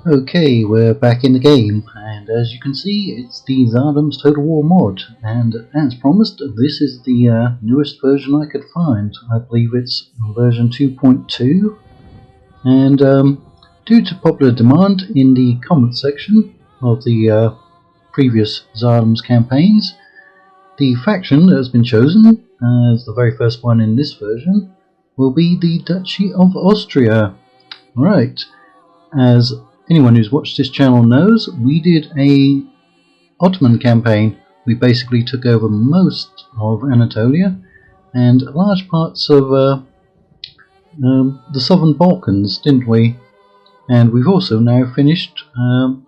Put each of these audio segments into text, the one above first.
Okay, we're back in the game, and as you can see, it's the Tsardoms TotalWar mod, and as promised, this is the newest version I could find. I believe it's version 2.2, and due to popular demand in the comments section of the previous Tsardoms campaigns, the faction that has been chosen as the very first one in this version will be the Duchy of Austria. Right, as anyone who's watched this channel knows, we did a Ottoman campaign. We basically took over most of Anatolia and large parts of the southern Balkans, didn't we? And we've also now finished the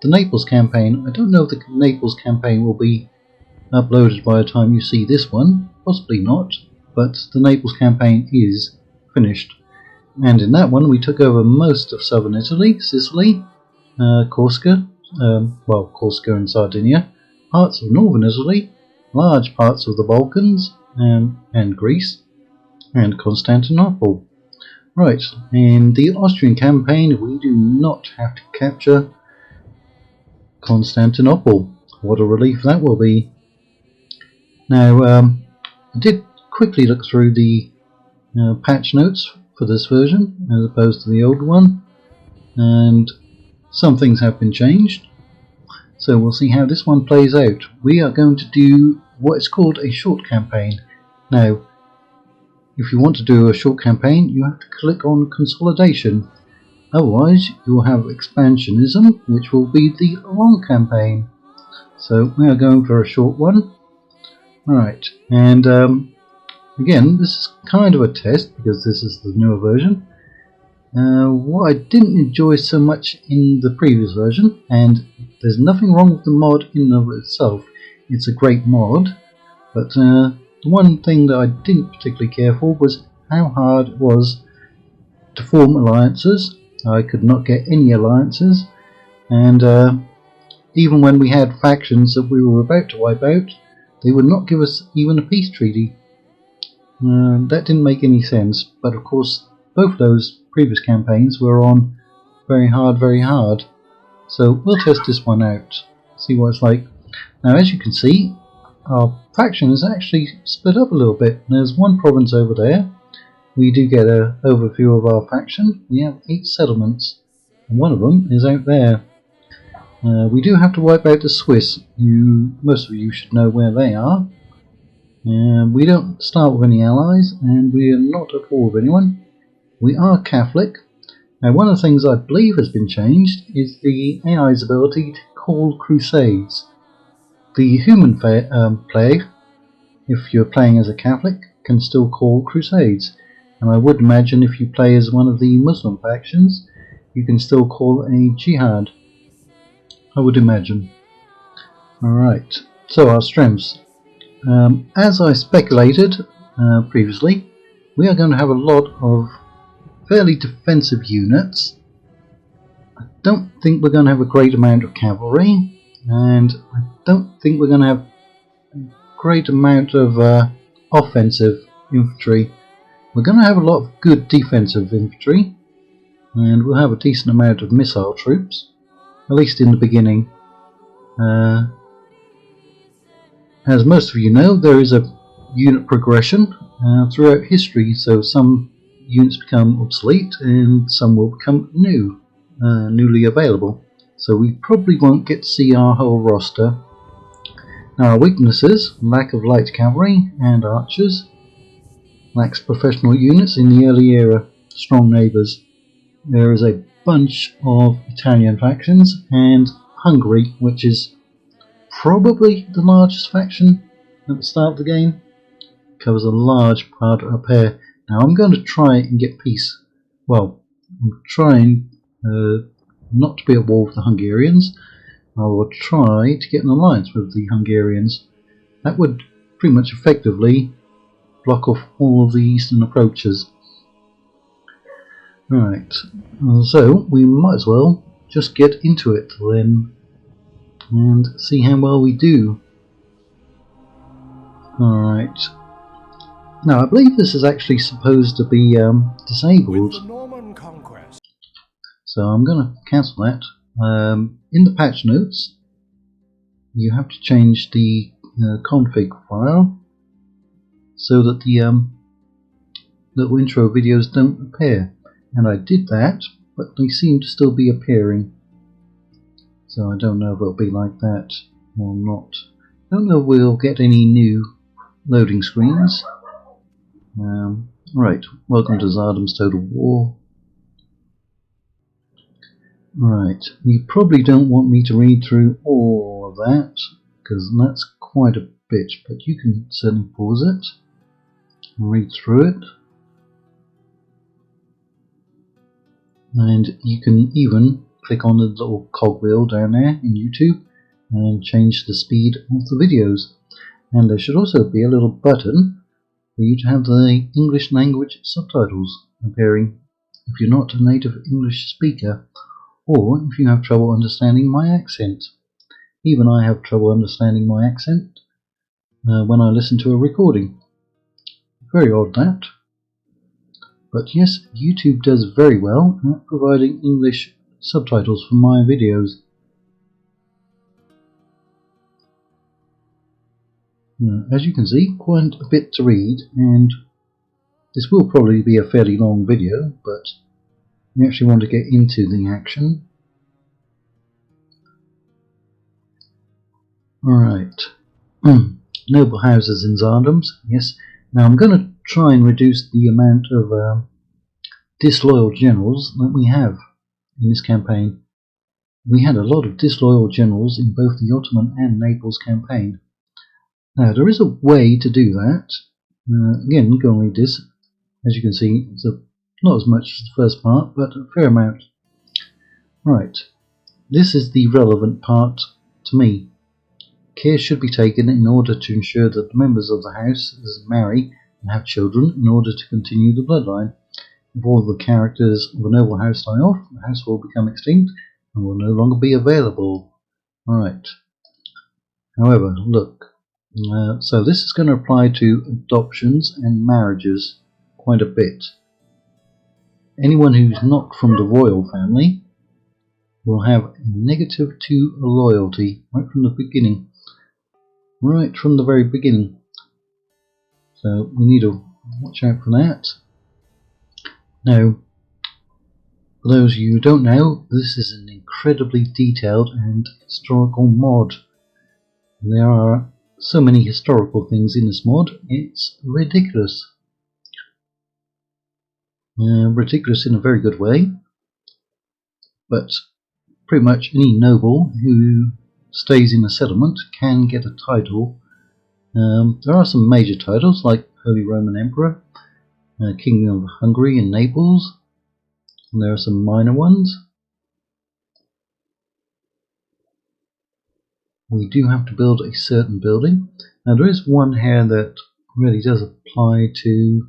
Naples campaign. I don't know if the Naples campaign will be uploaded by the time you see this one, possibly not, but the Naples campaign is finished. And in that one we took over most of southern Italy, Sicily, Corsica, Corsica and Sardinia, parts of northern Italy, large parts of the Balkans, and Greece, and Constantinople. Right, in the Austrian campaign we do not have to capture Constantinople. What a relief that will be. Now, I did quickly look through the patch notes for this version as opposed to the old one, and some things have been changed, so we'll see how this one plays out. We are going to do what is called a short campaign. Now, if you want to do a short campaign, you have to click on consolidation, otherwise you will have expansionism, which will be the long campaign. So we are going for a short one. Alright, and again, this is kind of a test because this is the newer version. What I didn't enjoy so much in the previous version, and there's nothing wrong with the mod in and of itself, it's a great mod, but the one thing that I didn't particularly care for was how hard it was to form alliances. I could not get any alliances, and even when we had factions that we were about to wipe out, they would not give us even a peace treaty. That didn't make any sense, but of course both those previous campaigns were on very hard, so we'll test this one out, see what it's like. Now, as you can see, our faction is actually split up a little bit. There's one province over there. We do get an overview of our faction. We have 8 settlements, and one of them is out there. We do have to wipe out the Swiss. Most of you should know where they are. We don't start with any allies, and we are not at war with anyone. We are Catholic. Now, one of the things I believe has been changed is the AI's ability to call crusades. The human player, if you're playing as a Catholic, can still call crusades, and I would imagine if you play as one of the Muslim factions, you can still call a jihad. I would imagine. Alright, so our strengths. As I speculated previously, we are going to have a lot of fairly defensive units. I don't think we're going to have a great amount of cavalry, and I don't think we're going to have a great amount of offensive infantry. We're going to have a lot of good defensive infantry, and we'll have a decent amount of missile troops, at least in the beginning. As most of you know, there is a unit progression throughout history, so some units become obsolete and some will become newly available. So we probably won't get to see our whole roster. Now, our weaknesses: lack of light cavalry and archers, lacks professional units in the early era, strong neighbours. There is a bunch of Italian factions, and Hungary, which is probably the largest faction at the start of the game, covers a large part up here. Now I'm going to try and get peace. Well, I'm trying not to be at war with the Hungarians. I will try to get an alliance with the Hungarians. That would pretty much effectively block off all of the eastern approaches. Right, so we might as well just get into it then and see how well we do. Alright, now I believe this is actually supposed to be disabled. So I'm going to cancel that. In the patch notes, you have to change the config file so that the little intro videos don't appear. And I did that, but they seem to still be appearing. So I don't know if it'll be like that or not. I don't know if we'll get any new loading screens. Right, welcome to Tsardoms TotalWar. Right, you probably don't want me to read through all of that, because that's quite a bit, but you can certainly pause it and read through it. And you can even click on the little cogwheel down there in YouTube and change the speed of the videos. And there should also be a little button for you to have the English language subtitles appearing if you're not a native English speaker, or if you have trouble understanding my accent. Even I have trouble understanding my accent when I listen to a recording. Very odd, that. But yes, YouTube does very well at providing English subtitles for my videos. As you can see, quite a bit to read, and this will probably be a fairly long video, but we actually want to get into the action. Alright, noble houses in Tsardoms, yes. Now I'm going to try and reduce the amount of disloyal generals that we have in this campaign. We had a lot of disloyal generals in both the Ottoman and Naples campaign. Now there is a way to do that. Again, go and read this. As you can see, it's not as much as the first part, but a fair amount. Right, this is the relevant part to me. Care should be taken in order to ensure that the members of the house marry and have children in order to continue the bloodline. If all the characters of a noble house die off, the house will become extinct and will no longer be available. Alright. However, look. So this is going to apply to adoptions and marriages quite a bit. Anyone who's not from the royal family will have a -2 loyalty right from the beginning. Right from the very beginning. So we need to watch out for that. Now, for those of you who don't know, this is an incredibly detailed and historical mod. There are so many historical things in this mod, it's ridiculous. Ridiculous in a very good way. But pretty much any noble who stays in a settlement can get a title. There are some major titles like Holy Roman Emperor, Kingdom of Hungary and Naples, and there are some minor ones. We do have to build a certain building. Now there is one here that really does apply to,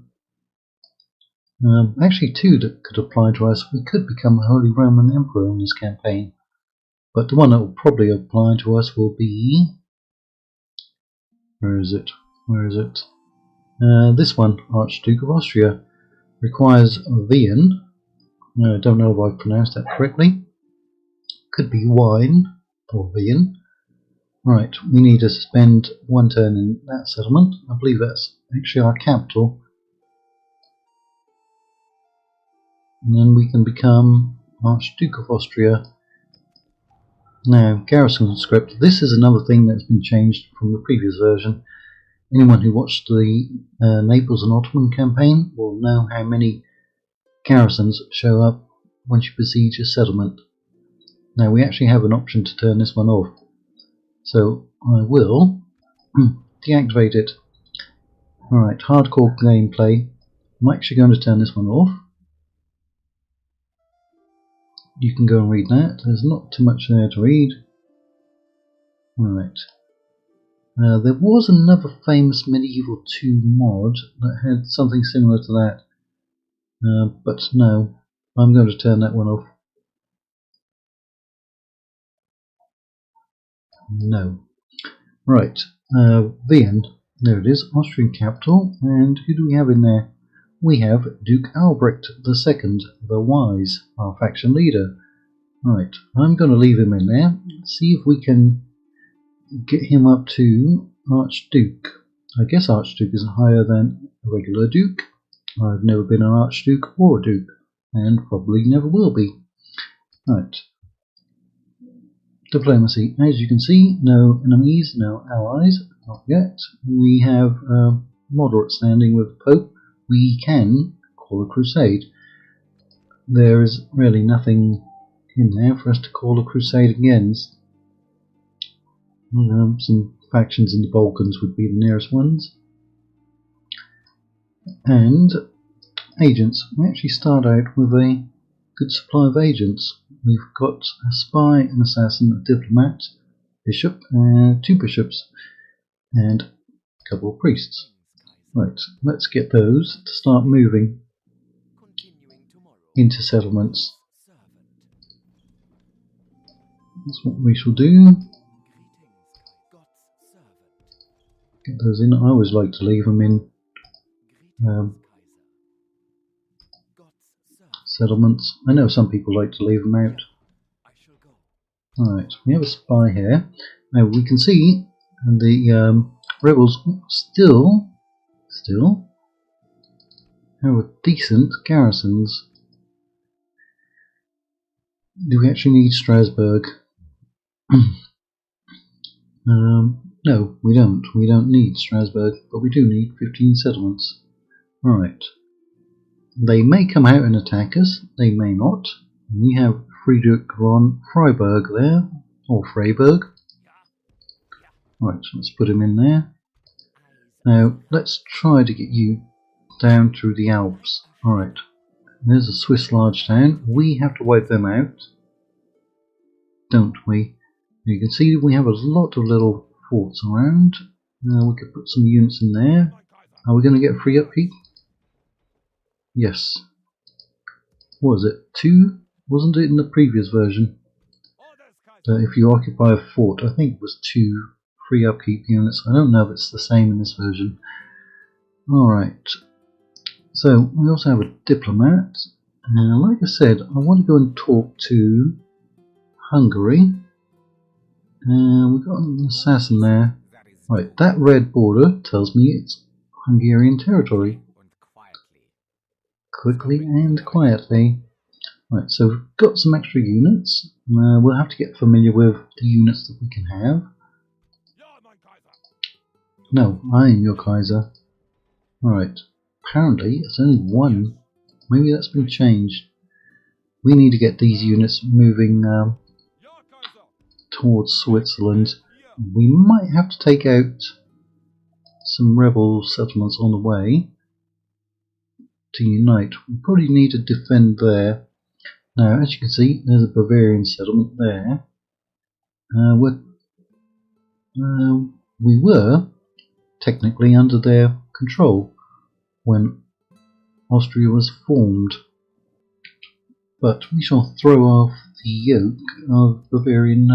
actually two that could apply to us. We could become a Holy Roman Emperor in this campaign, but the one that will probably apply to us will be, where is it? This one, Archduke of Austria, requires Wien. I don't know if I've pronounced that correctly. Could be wine or Wien. Right, we need to spend one turn in that settlement. I believe that's actually our capital. And then we can become Archduke of Austria. Now, garrison script. This is another thing that's been changed from the previous version. Anyone who watched the Naples and Ottoman campaign will know how many garrisons show up once you besiege a settlement. Now, we actually have an option to turn this one off. So I will deactivate it. Alright, hardcore gameplay. I'm actually going to turn this one off. You can go and read that. There's not too much there to read. Alright. There was another famous Medieval 2 mod that had something similar to that. But no, I'm going to turn that one off. No. Right, Wien, there it is, Austrian capital, and who do we have in there? we have Duke Albrecht II, the Wise, our faction leader. Right, I'm going to leave him in there. See if we can get him up to Archduke. I guess Archduke is higher than a regular Duke. I've never been an Archduke or a Duke, and probably never will be. Right. Diplomacy. As you can see, no enemies, no allies, not yet. We have moderate standing with the Pope. We can call a crusade. There is really nothing in there for us to call a crusade against. Some factions in the Balkans would be the nearest ones. And agents. We actually start out with a good supply of agents. We've got a spy, an assassin, a diplomat, bishop, 2 bishops, and a couple of priests. Right, let's get those to start moving into settlements. That's what we shall do. Get those in. I always like to leave them in settlements. I know some people like to leave them out. Alright, we have a spy here. Now we can see the rebels still have decent garrisons. Do we actually need Strasbourg? No, we don't. We don't need Strasbourg, but we do need 15 settlements. Alright. They may come out and attack us, they may not. We have Friedrich von Freiburg there, or Freiburg. Right, so let's put him in there. Now, let's try to get you down through the Alps. Alright, there's a Swiss large town. We have to wipe them out, don't we? You can see we have a lot of little forts around. We could put some units in there. Are we going to get free upkeep? Yes. What was it? 2? Wasn't it in the previous version? If you occupy a fort, I think it was 2 free upkeep units. I don't know if it's the same in this version. Alright. So, we also have a diplomat. And like I said, I want to go and talk to Hungary. And we've got an assassin there. Right, that red border tells me it's Hungarian territory. Quickly and quietly. Right, so we've got some extra units. We'll have to get familiar with the units that we can have. No, I am your Kaiser. Alright, apparently it's only 1. Maybe that's been changed. We need to get these units moving towards Switzerland. We might have to take out some rebel settlements on the way to unite. We probably need to defend there. Now, as you can see, there's a Bavarian settlement there. We were technically under their control when Austria was formed, but we shall throw off the yoke of Bavarian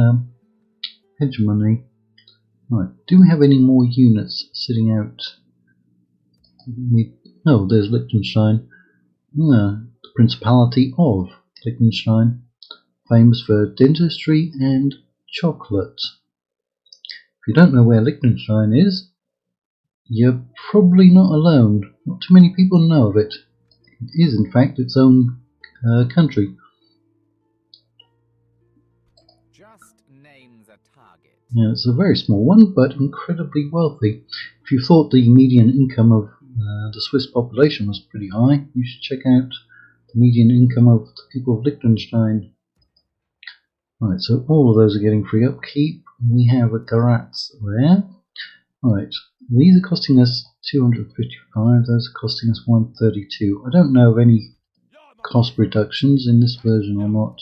hegemony. Right, do we have any more units sitting out? No, there's Liechtenstein. The Principality of Liechtenstein, famous for dentistry and chocolate. If you don't know where Liechtenstein is, you're probably not alone. Not too many people know of it. It is in fact its own country. Just name the target. Yeah, it's a very small one, but incredibly wealthy. If you thought the median income of the Swiss population was pretty high, you should check out the median income of the people of Liechtenstein. Right, so all of those are getting free upkeep. We have a Graz there. Right, these are costing us 255, those are costing us 132. I don't know of any cost reductions in this version or not.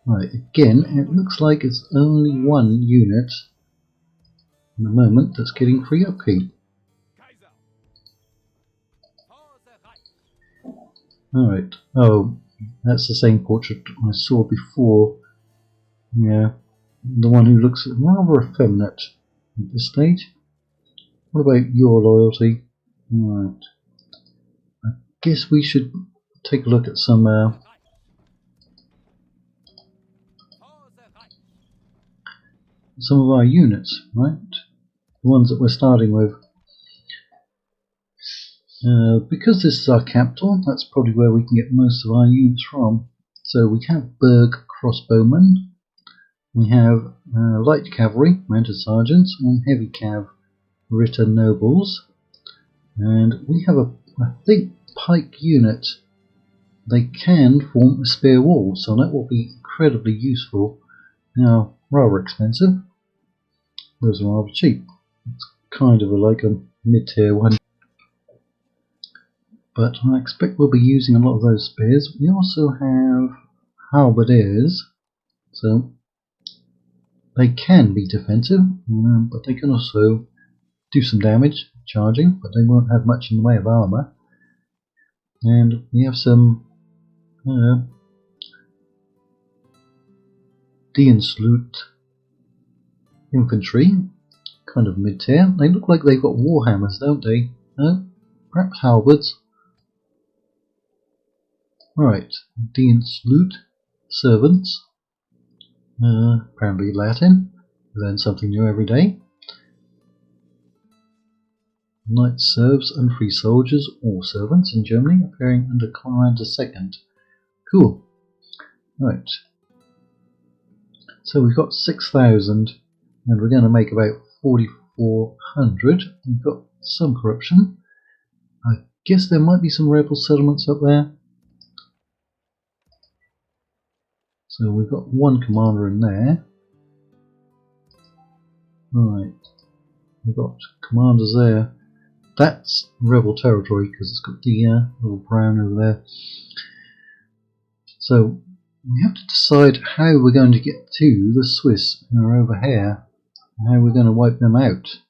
Right, again, it looks like it's only 1 unit in the moment that's getting free upkeep. Alright, oh, that's the same portrait I saw before. Yeah, the one who looks rather effeminate at this stage. What about your loyalty? Alright, I guess we should take a look at some of our units, right? The ones that we're starting with. Because this is our capital, that's probably where we can get most of our units from. So we have Berg crossbowmen, we have light cavalry, mounted sergeants, and heavy cav, Ritter nobles, and we have a, I think, pike unit. They can form a spear wall, so that will be incredibly useful. Now, rather expensive. Those are rather cheap. It's kind of like a mid-tier one. But I expect we'll be using a lot of those spears. We also have halberdiers, so they can be defensive, but they can also do some damage charging, but they won't have much in the way of armour. And we have some Dienstloot infantry, kind of mid-tier. They look like they've got warhammers, don't they? Perhaps halberds. Right, Dienstloot servants. Apparently Latin. Learn something new every day. Knight serfs and free soldiers, all servants in Germany, appearing under Conrad II. Cool. Right. So we've got 6,000, and we're going to make about 4,400. We've got some corruption. I guess there might be some rebel settlements up there. So we've got one commander in there. Right. We've got commanders there. That's rebel territory because it's got the little brown over there. So we have to decide how we're going to get to the Swiss who are over here, and how we're going to wipe them out.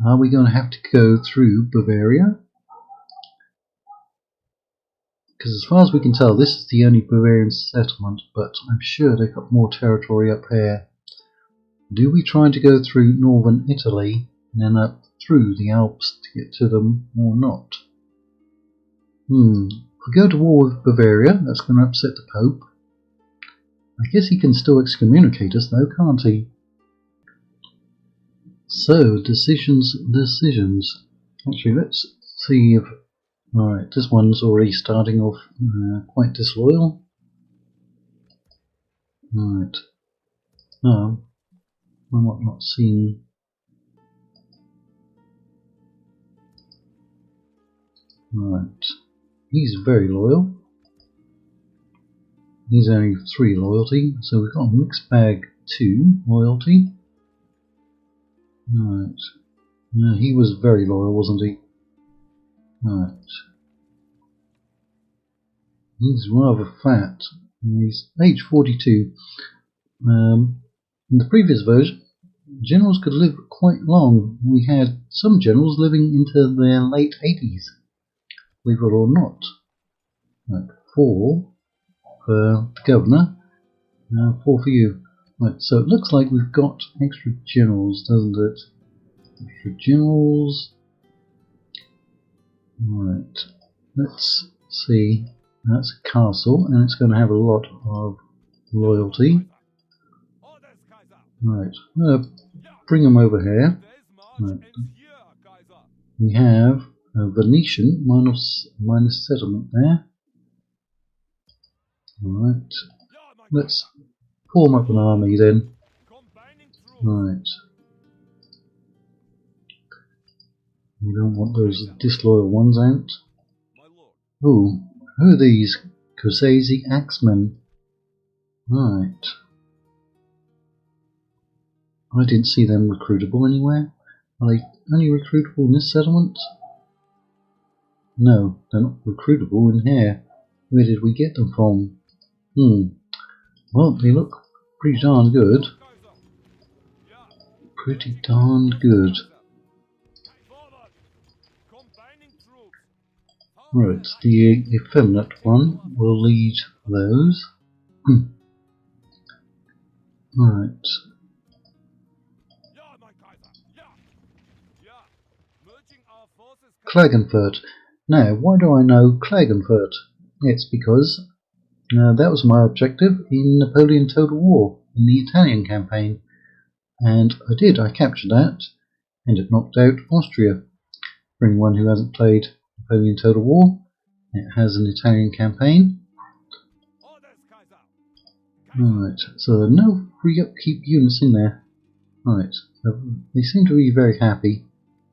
Are we going to have to go through Bavaria? Because as far as we can tell, this is the only Bavarian settlement, but I'm sure they've got more territory up here. Do we try to go through northern Italy and then up through the Alps to get to them, or not? If we go to war with Bavaria, that's going to upset the Pope. I guess he can still excommunicate us though, can't he? So, decisions. Actually, let's see if... Alright, this one's already starting off quite disloyal. Alright. No, I'm not seeing... Right. He's very loyal. He's only 3 loyalty, so we've got a mixed bag 2 loyalty. Right. No, he was very loyal, wasn't he? Right. He's rather fat. He's age 42. In the previous version, generals could live quite long. We had some generals living into their late 80s. Believe it or not. Right, 4 for the governor, 4 for you. Right, so it looks like we've got extra generals, doesn't it? Extra generals. Right, let's see. That's a castle, and it's going to have a lot of loyalty. Right, I'm going to bring them over here. Right. We have a Venetian minus settlement there. Right, let's form up an army then. Right. We don't want those disloyal ones out. Ooh, who are these? Kosasi Axemen. Right. I didn't see them recruitable anywhere. Are they only recruitable in this settlement? No, they're not recruitable in here. Where did we get them from? Well, they look pretty darn good. Pretty darn good. Right, the effeminate one will lead those. Right. Klagenfurt. Now, why do I know Klagenfurt? It's because that was my objective in Napoleon Total War, in the Italian campaign. And I captured that, and it knocked out Austria. For anyone who hasn't played Napoleon Total War, it has an Italian campaign. Right, so there are no free upkeep units in there. Right, so they seem to be very happy.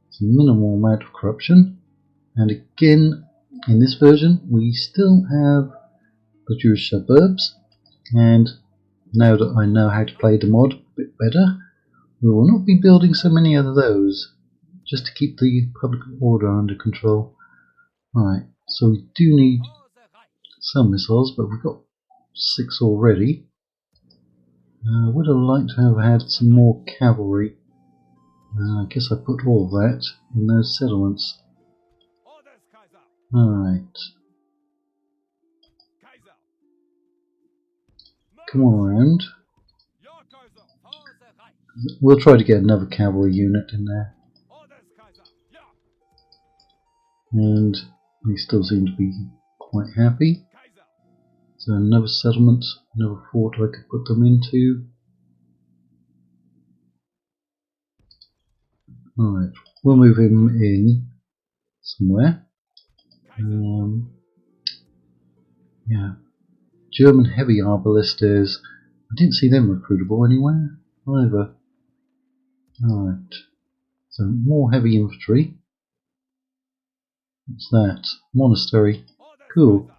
It's a minimal amount of corruption. And again, in this version, we still have the Jewish suburbs. And now that I know how to play the mod a bit better, we will not be building so many of those, just to keep the public order under control. Right, so we do need some missiles, but we've got 6 already. Would have liked to have had some more cavalry. I guess I put all that in those settlements. Alright. Come on around. We'll try to get another cavalry unit in there. And they still seem to be quite happy. So another settlement, another fort I could put them into. Alright, we'll move him in somewhere. Yeah. German heavy arbalisters. I didn't see them recruitable anywhere either. Alright. So more heavy infantry. What's that? Monastery. Cool.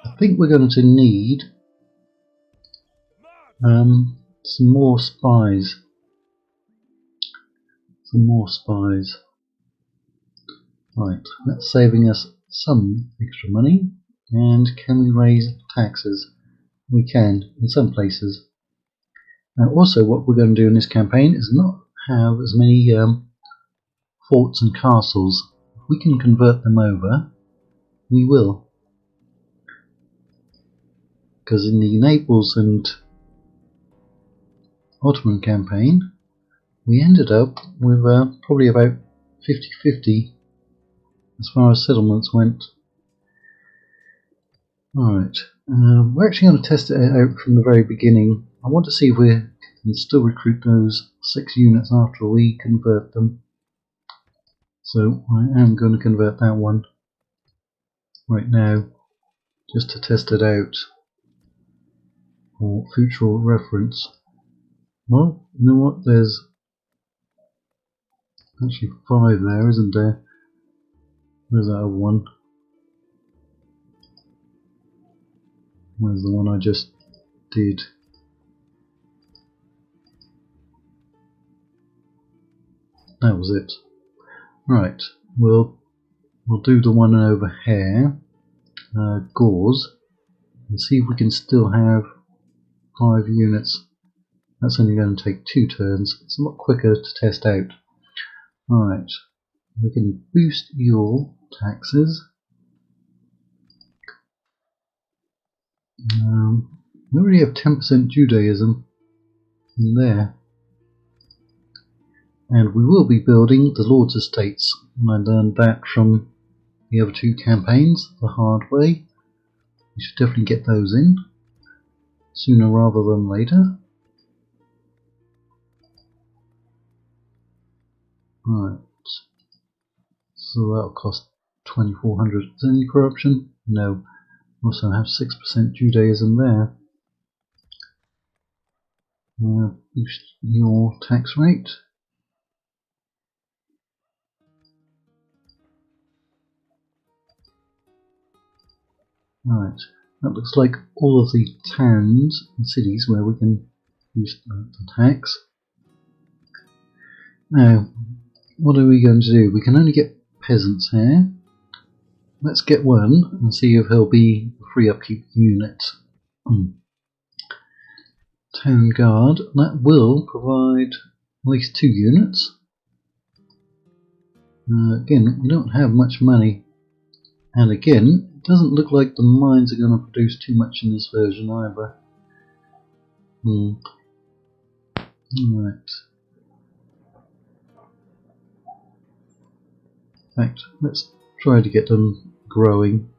I think we're going to need some more spies. Right, that's saving us some extra money. And can we raise taxes? We can, in some places. Now also what we're going to do in this campaign is not have as many forts and castles. If we can convert them over, we will. Because in the Naples and Ottoman campaign, we ended up with probably about 50-50 as far as settlements went. Alright, we're actually going to test it out from the very beginning. I want to see if we can still recruit those 6 units after we convert them. So I am going to convert that one right now, just to test it out for future reference. Well, you know what, there's actually 5 there, isn't there? Where's that other one? Where's the one I just did? That was it. Right, we'll do the one over here, Gauze, and see if we can still have 5 units. That's only going to take 2 turns. It's a lot quicker to test out. Alright, we can boost your taxes. We already have 10% Judaism in there. And we will be building the Lord's Estates. And I learned that from the other 2 campaigns the hard way. We should definitely get those in sooner rather than later. Right, so that'll cost 2,400. Is there any corruption? No. Also have 6% Judaism there. Boost your tax rate. Right, that looks like all of the towns and cities where we can boost the tax. Now, what are we going to do? We can only get peasants here. Let's get one and see if he'll be a free upkeep unit. Town Guard, that will provide at least 2 units. Again, we don't have much money. And again, it doesn't look like the mines are going to produce too much in this version either. Alright. In fact, let's try to get them growing.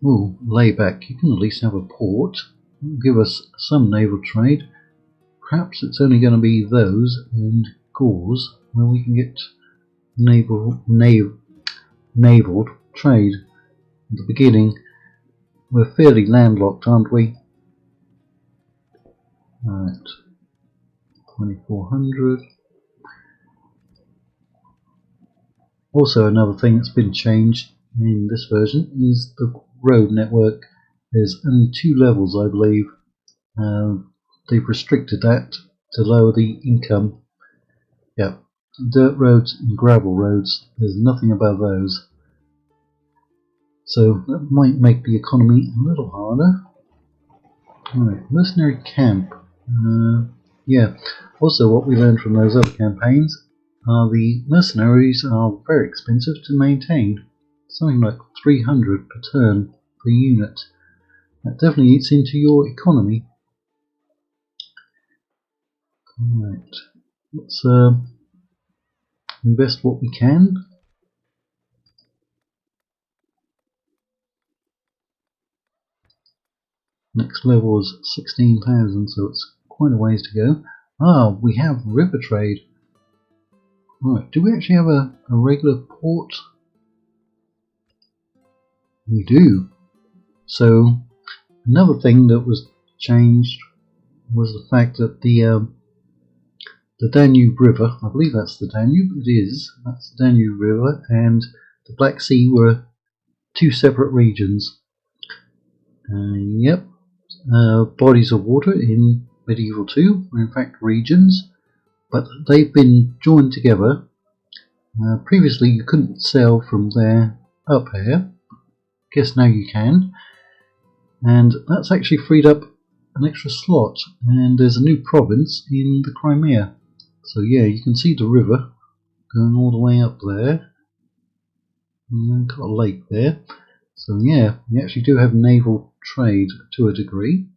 Ooh, layback. You can at least have a port. It'll give us some naval trade. Perhaps it's only going to be those and Gauls where we can get naval trade. At the beginning, we're fairly landlocked, aren't we? Right, 2400. Also, another thing that's been changed in this version is the road network. There's only 2 levels, I believe. They've restricted that to lower the income. Yeah, dirt roads and gravel roads, there's nothing above those. So that might make the economy a little harder. Alright, mercenary camp. Yeah, also what we learned from those other campaigns are the mercenaries are very expensive to maintain. Something like 300 per turn per unit. That definitely eats into your economy. Alright, let's invest what we can. Next level is 16,000, so it's quite a ways to go. Ah, we have river trade. Right, do we actually have a regular port? We do. So, another thing that was changed was the fact that the Danube River, I believe that's the Danube, it is, that's the Danube River, and the Black Sea were 2 separate regions. Yep, bodies of water in Medieval 2 were in fact regions, but they've been joined together. Previously you couldn't sail from there up here, guess now you can, and that's actually freed up an extra slot, and there's a new province in the Crimea. So yeah, you can see the river going all the way up there, and then got a lake there. So yeah, we actually do have naval trade to a degree.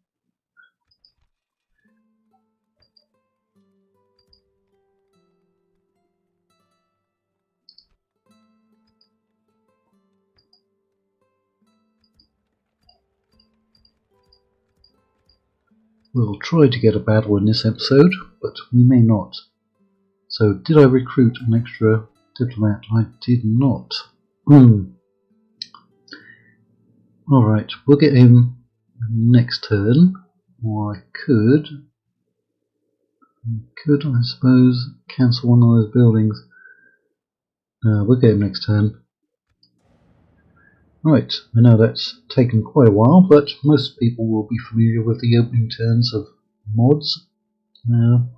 We'll try to get a battle in this episode, but we may not. So did I recruit an extra diplomat? I did not. Alright, we'll get him next turn. Or I could I suppose cancel one of those buildings. We'll get him next turn. Right, I know that's taken quite a while, but most people will be familiar with the opening turns of mods.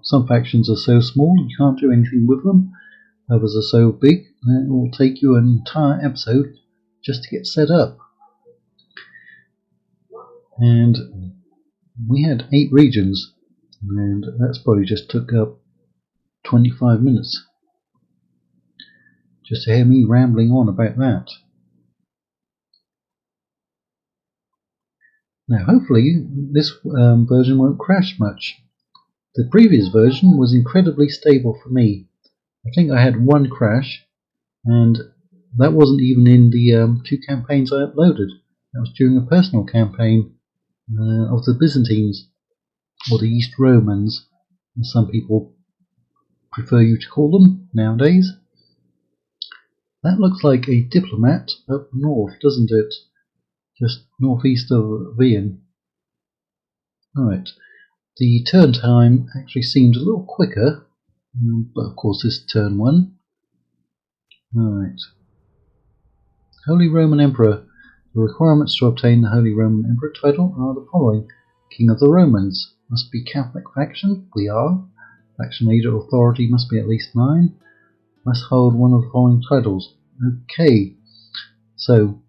Some factions are so small you can't do anything with them. Others are so big that it will take you an entire episode just to get set up. And we had 8 regions, and that's probably just took up 25 minutes just to hear me rambling on about that. Now hopefully this version won't crash much. The previous version was incredibly stable for me. I think I had 1 crash, and that wasn't even in the 2 campaigns I uploaded. That was during a personal campaign of the Byzantines, or the East Romans, as some people prefer you to call them nowadays. That looks like a diplomat up north, doesn't it? Just northeast of Wien. Alright, the turn time actually seemed a little quicker, but of course this is turn 1. Alright. Holy Roman Emperor. The requirements to obtain the Holy Roman Emperor title are the following. King of the Romans. Must be Catholic faction. We are. Faction leader authority must be at least 9. Must hold one of the following titles. Okay. So,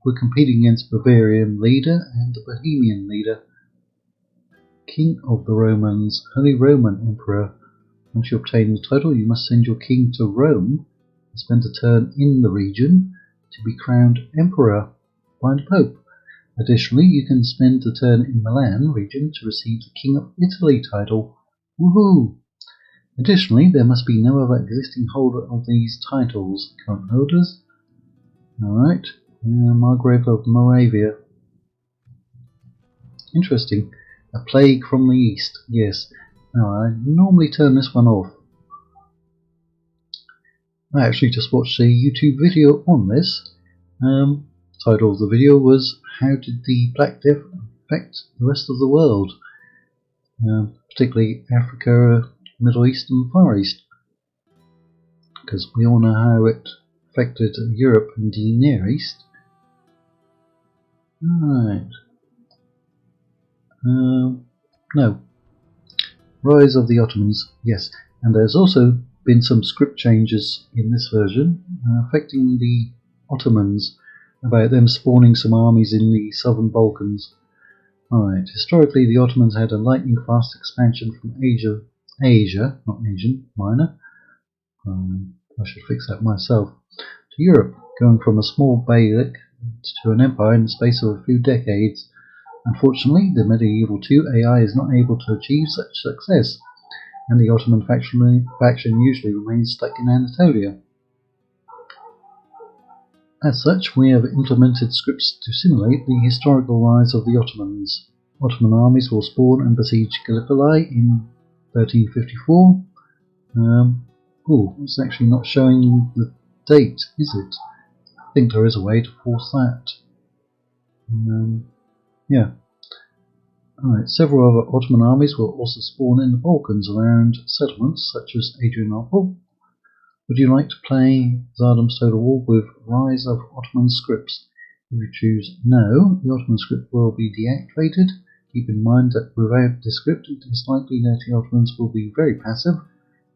we're competing against Bavarian leader and the Bohemian leader. King of the Romans. Holy Roman Emperor. Once you obtain the title, you must send your king to Rome and spend a turn in the region to be crowned emperor by the Pope. Additionally, you can spend the turn in Milan region to receive the King of Italy title. Woohoo! Additionally, there must be no other existing holder of these titles. Current holders. Alright. Margrave of Moravia. Interesting. A plague from the east. Yes. Now, I normally turn this one off. I actually just watched a YouTube video on this. Title of the video was How Did the Black Death Affect the Rest of the World? Particularly Africa, Middle East and the Far East. Because we all know how it affected Europe and the Near East. Right. No. Rise of the Ottomans, yes. And there's also been some script changes in this version affecting the Ottomans, about them spawning some armies in the southern Balkans. Right. Historically, the Ottomans had a lightning fast expansion from Asia, not Asian, Minor. I should fix that myself. To Europe, going from a small beylik to an empire in the space of a few decades. Unfortunately, the medieval 2 AI is not able to achieve such success, and the Ottoman faction usually remains stuck in Anatolia. As such, we have implemented scripts to simulate the historical rise of the Ottomans. Ottoman armies will spawn and besiege Gallipoli in 1354. It's actually not showing the date, is it? I think there is a way to force that. Yeah. Alright, several other Ottoman armies will also spawn in the Balkans around settlements such as Adrianople. Would you like to play Tsardoms TotalWar with Rise of Ottoman scripts? If you choose no, the Ottoman script will be deactivated. Keep in mind that without this script, it is likely that the Ottomans will be very passive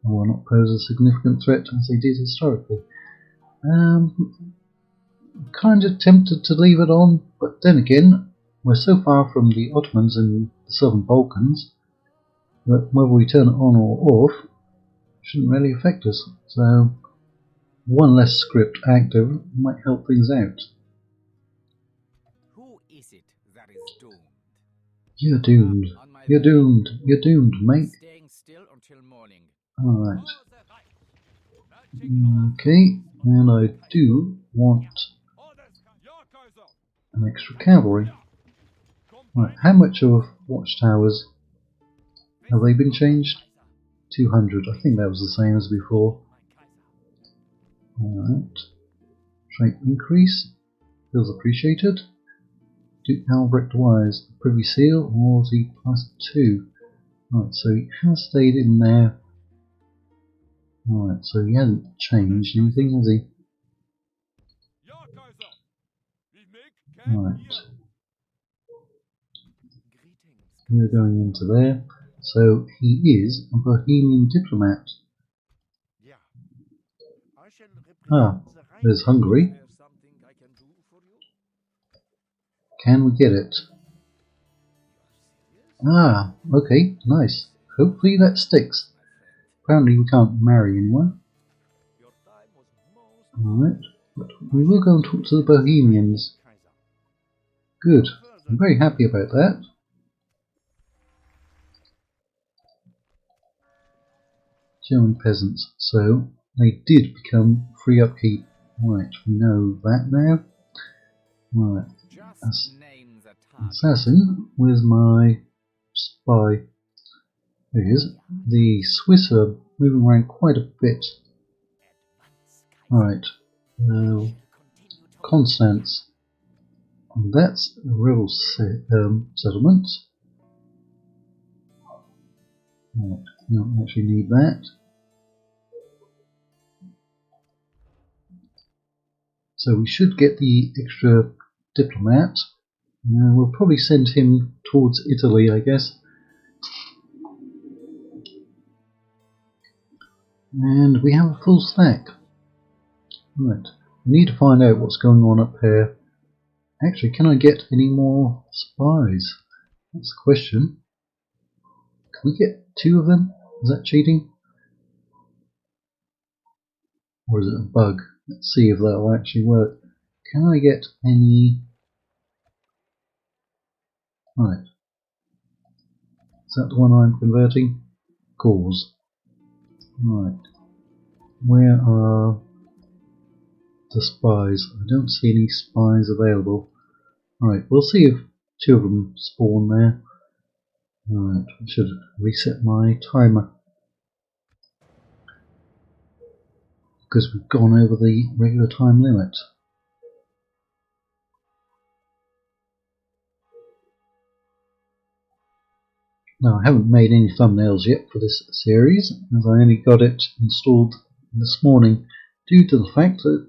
and will not pose a significant threat as they did historically. Kind of tempted to leave it on, but then again, we're so far from the Ottomans in the southern Balkans that whether we turn it on or off shouldn't really affect us. So one less script active might help things out. Who is it that is doomed? You're doomed. You're doomed. You're doomed, mate. Staying still until morning. Alright. Okay, and I do want an extra cavalry. Right, how much of watchtowers have they been changed? 200. I think that was the same as before. Alright. Trait increase. Feels appreciated. Duke Albrecht Wise. Privy Seal or the +2. Right, so he has stayed in there. Alright, so he hasn't changed anything, has he? Right. We're going into there. So he is a Bohemian diplomat. There's Hungary. Can we get it? Okay, nice. Hopefully that sticks. Apparently we can't marry anyone. Alright, but we will go and talk to the Bohemians. Good. I'm very happy about that. German peasants. So they did become free upkeep. Right, we know that now. Right. Assassin, where's my spy? There he is. The Swiss are moving around quite a bit. Right. Constance. And that's a rebel settlement. Right, we don't actually need that. So we should get the extra diplomat. We'll probably send him towards Italy, I guess. And we have a full stack. Right, we need to find out what's going on up here. Actually, can I get any more spies? That's the question. Can we get 2 of them? Is that cheating? Or is it a bug? Let's see if that will actually work. Can I get any... Right. Is that the one I'm converting? Cause. Right, where are the spies? I don't see any spies available. Right, we'll see if 2 of them spawn there. Right, I should reset my timer because we've gone over the regular time limit. Now, I haven't made any thumbnails yet for this series, as I only got it installed this morning due to the fact that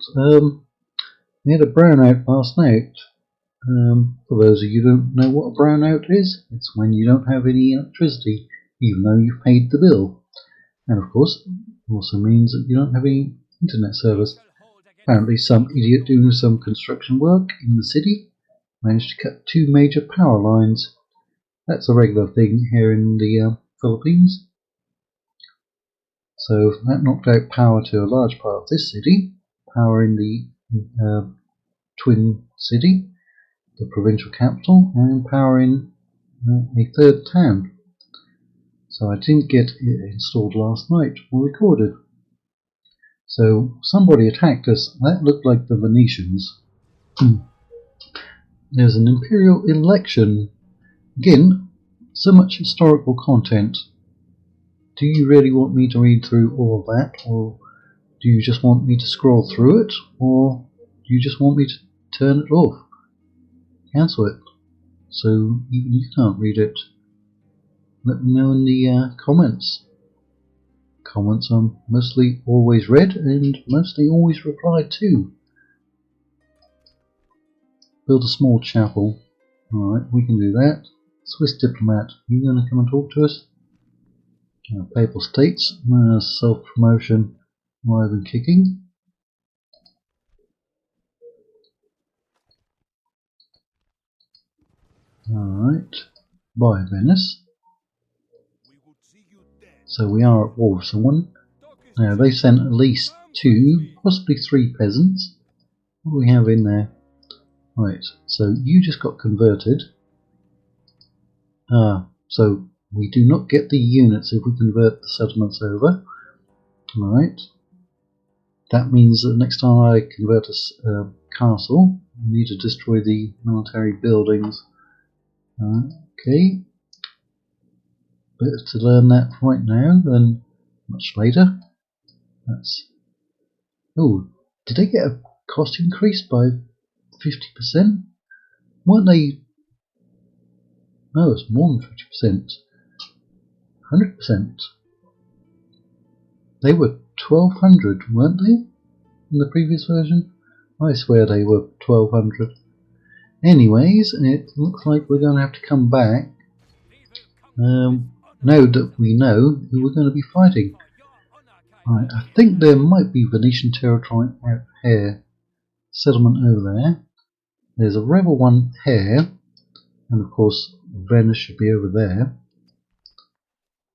we had a brownout last night. For those of you who don't know what a brownout is, it's when you don't have any electricity, even though you've paid the bill. And of course, it also means that you don't have any internet service. Apparently some idiot doing some construction work in the city managed to cut 2 major power lines. That's a regular thing here in the Philippines. So that knocked out power to a large part of this city, power in the twin city, the provincial capital, and power in a third town. So I didn't get it installed last night or recorded. So somebody attacked us. That looked like the Venetians. There's an imperial election. Again, so much historical content. Do you really want me to read through all of that, or do you just want me to scroll through it, or do you just want me to turn it off? Cancel it, so even you can't read it. Let me know in the comments. Comments are mostly always read and mostly always replied to. Build a small chapel. Alright, we can do that. Swiss diplomat, are you going to come and talk to us? Papal States, self-promotion, alive and kicking. Alright, bye Venice. So we are at war with someone. Now they sent at least 2, possibly 3 peasants. What do we have in there? Right, so you just got converted. So we do not get the units if we convert the settlements over. Alright. That means that next time I convert a castle, I need to destroy the military buildings. Okay. Better to learn that right now than much later. That's. Oh, did they get a cost increase by 50%? Weren't they? No, it's more than 50%. 100%. They were 1200, weren't they? In the previous version? I swear they were 1200. Anyways, it looks like we're going to have to come back. Now that we know who we're going to be fighting. Right, I think there might be Venetian territory out here. Settlement over there. There's a rebel one here. And of course, Venice should be over there.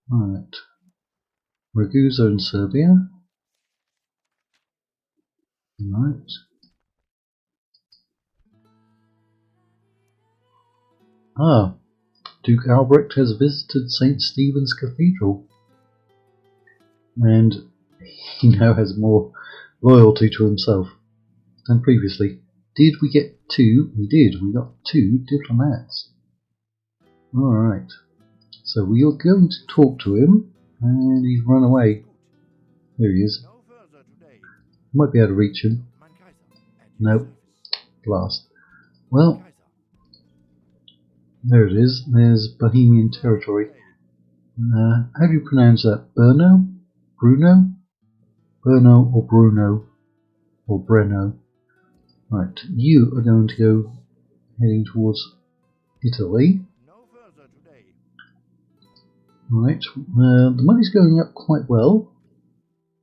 Right. Ragusa in Serbia. Right. Duke Albrecht has visited St. Stephen's Cathedral. And he now has more loyalty to himself than previously. Did we get 2? We did. We got 2 diplomats. Alright. So we are going to talk to him, and he's run away. There he is. Might be able to reach him. Nope. Blast. Well, there it is. There's Bohemian territory. How do you pronounce that? Brno? Bruno? Brno or Bruno? Or Breno? Right, you are going to go heading towards Italy. Right, the money's going up quite well.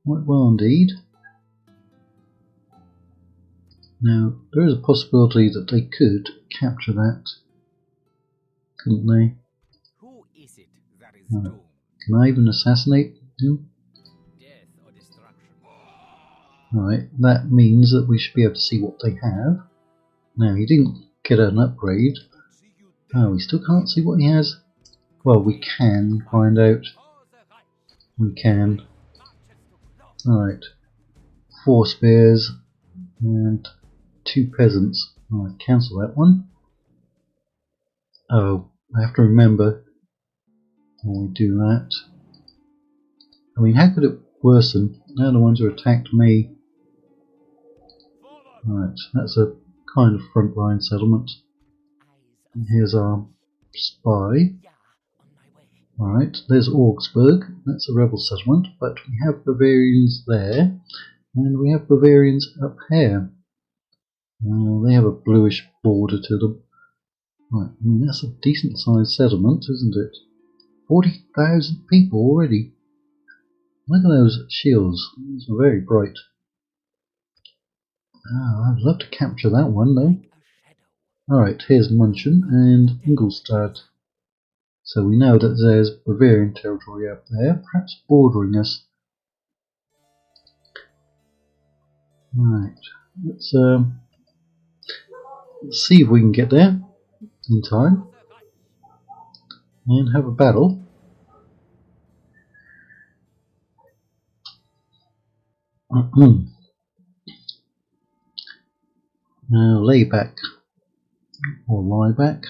Quite well indeed. Now, there is a possibility that they could capture that. Couldn't they? Who is it that is doomed? Can I even assassinate him? Death or destruction? Alright, that means that we should be able to see what they have. Now, he didn't get an upgrade. Oh, we still can't see what he has? Well, we can find out. We can. Alright, 4 spears and 2 peasants. Alright, cancel that one. Oh, I have to remember when we do that. I mean, how could it worsen? They're the ones who attacked me. Right, that's a kind of frontline settlement. And here's our spy. Alright, there's Augsburg. That's a rebel settlement, but we have Bavarians there, and we have Bavarians up here. They have a bluish border to them. Right, I mean, that's a decent sized settlement, isn't it? 40,000 people already. Look at those shields, those are very bright. I'd love to capture that one though. Alright, here's München and Ingolstadt. So we know that there's Bavarian territory up there, perhaps bordering us. Right, let's see if we can get there in time and have a battle. Now lay back, or lie back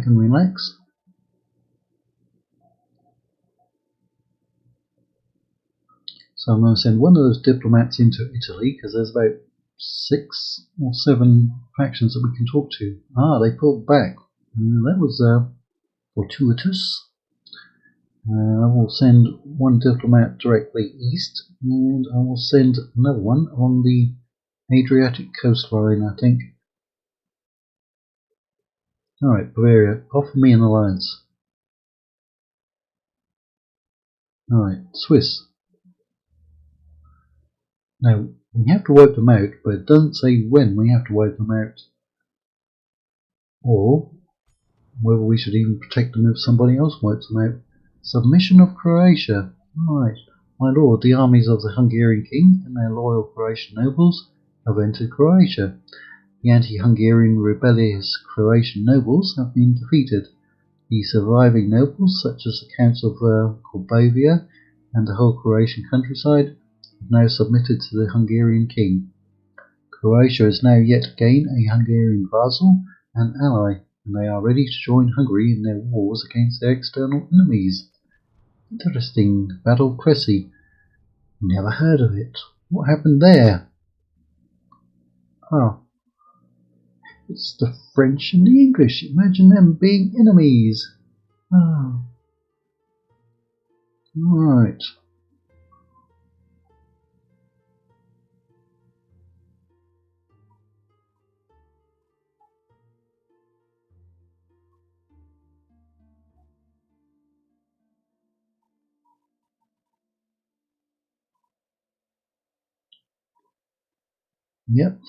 and relax. So I'm going to send one of those diplomats into Italy because there's about 6 or 7 factions that we can talk to. They pulled back. That was fortuitous. I will send one diplomat directly east, and I will send another one on the Adriatic coastline, I think. Alright, Bavaria, offer me an alliance. Alright, Swiss. Now, we have to wipe them out, but it doesn't say when we have to wipe them out. Or whether we should even protect them if somebody else wipes them out. Submission of Croatia. Right, my lord, the armies of the Hungarian king and their loyal Croatian nobles have entered Croatia. The anti-Hungarian rebellious Croatian nobles have been defeated. The surviving nobles, such as the Counts of Corbavia and the whole Croatian countryside, have now submitted to the Hungarian king. Croatia is now yet again a Hungarian vassal and ally, and they are ready to join Hungary in their wars against their external enemies. Interesting. Battle of Cressy. Never heard of it. What happened there? Oh. It's the French and the English. Imagine them being enemies. Oh. Right. Yep.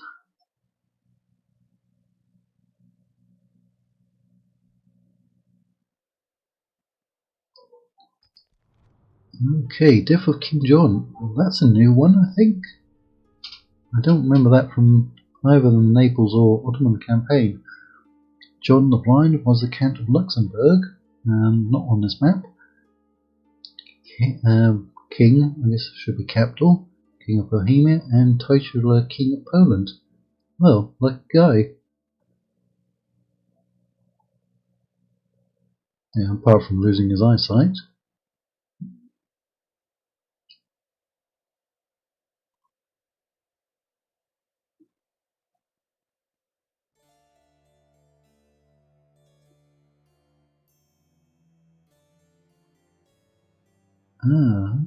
Okay, Death of King John. Well, that's a new one, I think. I don't remember that from either the Naples or Ottoman campaign. John the Blind was the Count of Luxembourg, not on this map. King, I guess should be capital, King of Bohemia, and titular King of Poland. Well, lucky guy. Yeah, apart from losing his eyesight.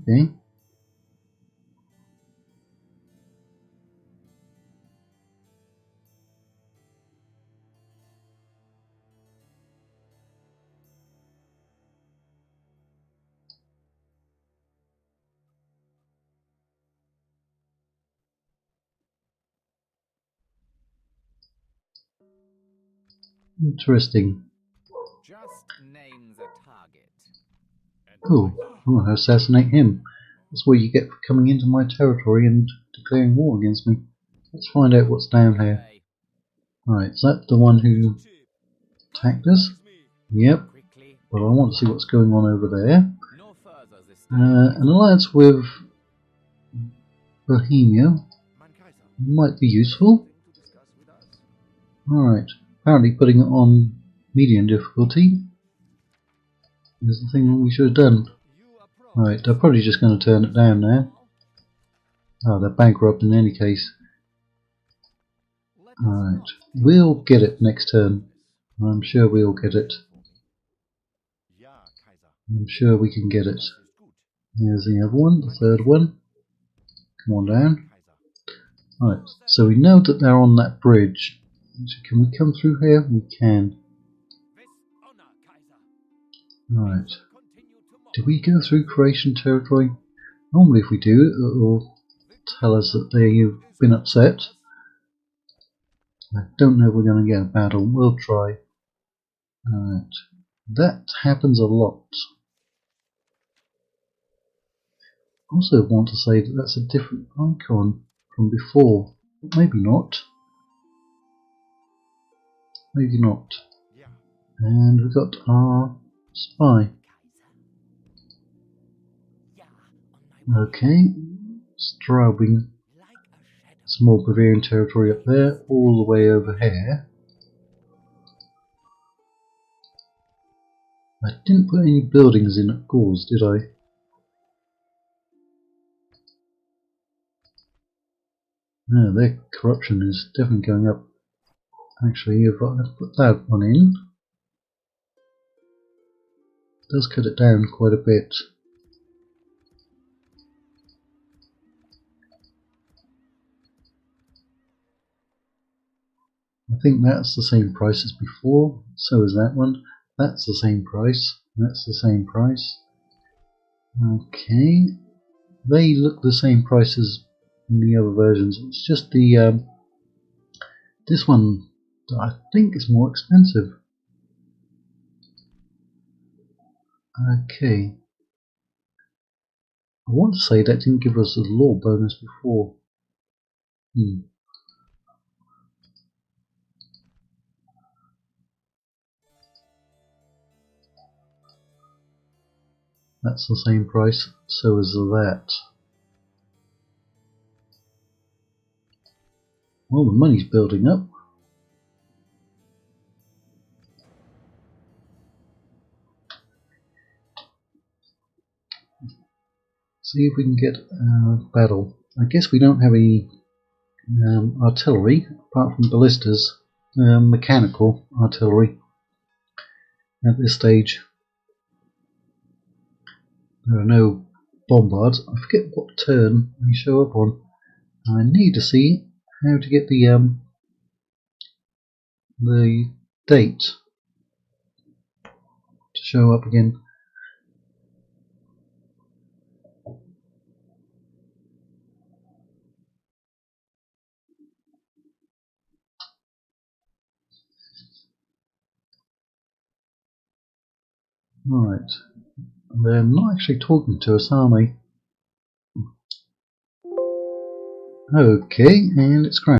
Okay. Interesting. Just name the target. Oh, I'm going to assassinate him. That's what you get for coming into my territory and declaring war against me. Let's find out what's down here. Right, is that the one who attacked us? Yep. Well, I want to see what's going on over there. An alliance with Bohemia might be useful. Alright, apparently putting it on medium difficulty is the thing that we should have done. Right, they're probably just going to turn it down now. Oh, they're bankrupt in any case. Alright, we'll get it next turn. I'm sure we'll get it. I'm sure we can get it. There's the other one, the third one. Come on down. Alright, so we know that they're on that bridge. So can we come through here? We can. Right. Do we go through Croatian territory? Normally if we do, it will tell us that they've been upset. I don't know if we're going to get a battle. We'll try. Alright. That happens a lot. Also want to say that that's a different icon from before. Maybe not. Maybe not. And we've got our spy. Okay. Straubing. Small Bavarian territory up there, all the way over here. I didn't put any buildings in at Gauls, did I? No, their corruption is definitely going up. Actually, if I put that one in, it does cut it down quite a bit. I think that's the same price as before, so is that one. That's the same price, that's the same price. Okay, they look the same price as in the other versions. It's just the this one that I think is more expensive. Okay, I want to say that didn't give us a law bonus before. That's the same price, so is that. Well, the money's building up. See if we can get a battle. I guess we don't have any artillery, apart from ballistas, mechanical artillery at this stage. There are no bombards. I forget what turn they show up on. I need to see how to get the date to show up again. Right, they're not actually talking to us, are they? Okay, and it's crashed.